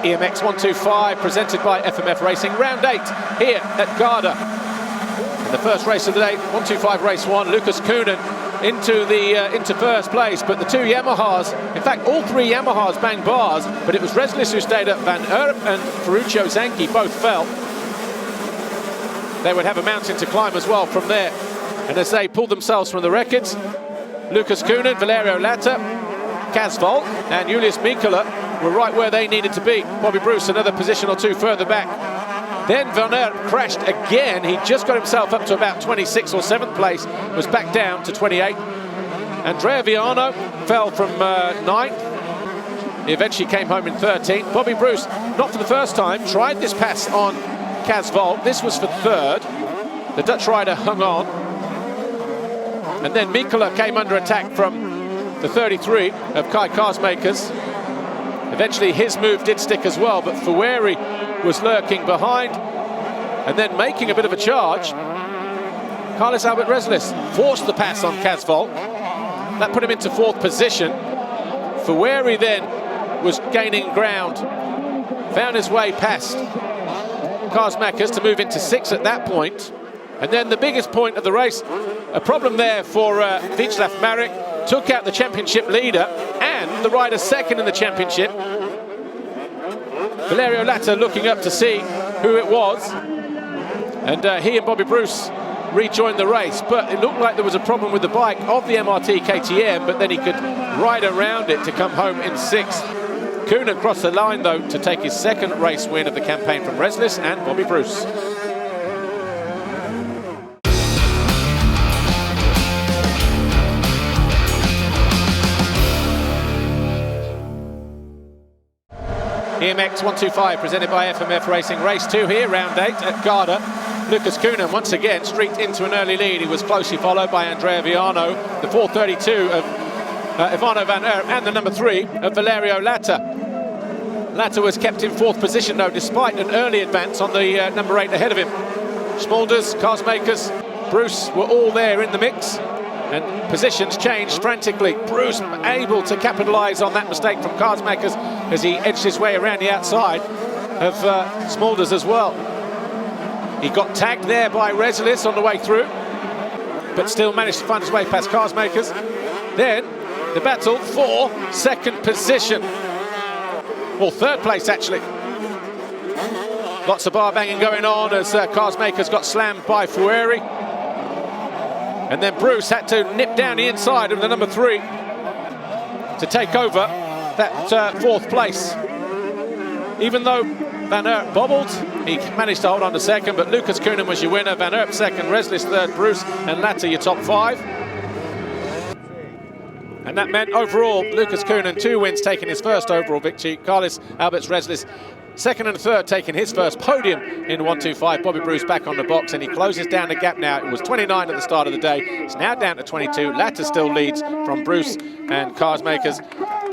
EMX125 presented by FMF Racing, round 8 here at Garda. In the first race of the day, 125 race 1, Lucas Koenen into first place, but the two Yamahas, in fact all three Yamahas banged bars, but it was Reslis who stayed up. Van Erp and Ferruccio Zanchi both fell. They would have a mountain to climb as well from there, and as they pulled themselves from the records, Lucas Koenen, Valerio Latta, Kaz Volk and Julius Mikola were right where they needed to be. Bobby Bruce another position or two further back. Then Van Erp crashed again. He just got himself up to about 26th or 7th place, was back down to 28. Andrea Viano fell from 9th. He eventually came home in 13th. Bobby Bruce, not for the first time, tried this pass on Kaz Volk. This was for 3rd. The Dutch rider hung on. And then Mikola came under attack from the 33 of Kai Karsmakers. Eventually his move did stick as well, but Fueri was lurking behind and then making a bit of a charge. Carlos Albert Reslis forced the pass on Kaz Volk. That put him into 4th position. Fueri then was gaining ground, found his way past Karsmakers to move into 6th at that point. And then the biggest point of the race, a problem there for Václav Marek, took out the championship leader and the rider 2nd in the championship. Valerio Latta looking up to see who it was, and he and Bobby Bruce rejoined the race, but it looked like there was a problem with the bike of the MRT KTM, but then he could ride around it to come home in 6th. Koenen crossed the line though to take his 2nd race win of the campaign from Reslis and Bobby Bruce. EMX125 presented by FMF Racing, race 2 here, round 8 at Garda. Lucas Koenen once again streaked into an early lead. He was closely followed by Andrea Viano, the 432 of Ivano Van Erp and the number 3 of Valerio Latta. Latta was kept in 4th position though, despite an early advance on the number 8 ahead of him. Schmolders, Karsmakers, Bruce were all there in the mix, and positions changed frantically. Bruce able to capitalise on that mistake from Karsmakers as he edged his way around the outside of Schmolders as well. He got tagged there by Reslis on the way through, but still managed to find his way past Karsmakers. Then the battle for 2nd position, or 3rd place actually. Lots of bar banging going on as Karsmakers got slammed by Fueri. And then Bruce had to nip down the inside of the number 3 to take over that 4th place. Even though Van Erp bobbled, he managed to hold on to 2nd, but Lucas Koenen was your winner, Van Erp 2nd, Reslis 3rd, Bruce and Latta your top 5. And that meant overall, Lucas Koenen 2 wins, taking his 1st overall victory. Carlos Albert Reslis 2nd and 3rd, taking his 1st podium in 125. Bobby Bruce back on the box, and he closes down the gap now. It was 29 at the start of the day. It's now down to 22. Latta still leads from Bruce and Karsmakers.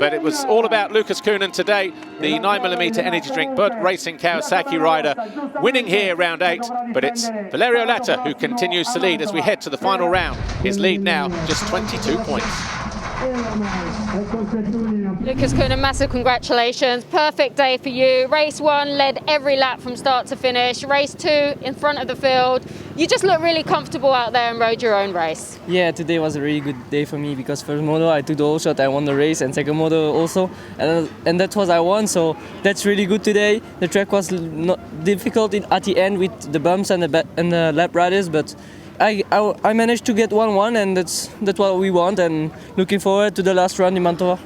But it was all about Lucas Koenen today, the 9mm energy drink Bud Racing Kawasaki rider, winning here round 8. But it's Valerio Latta who continues to lead as we head to the final round. His lead now just 22 points. Lucas Koenen, massive congratulations. Perfect day for you. Race 1 led every lap from start to finish. Race 2 in front of the field. You just look really comfortable out there and rode your own race. Yeah, today was a really good day for me because first moto I took the whole shot, I won the race, and second moto also, and that was I won, so that's really good today. The track was not difficult at the end with the bumps and the lap riders, but I managed to get 1-1, and that's what we want, and looking forward to the last round in Mantova.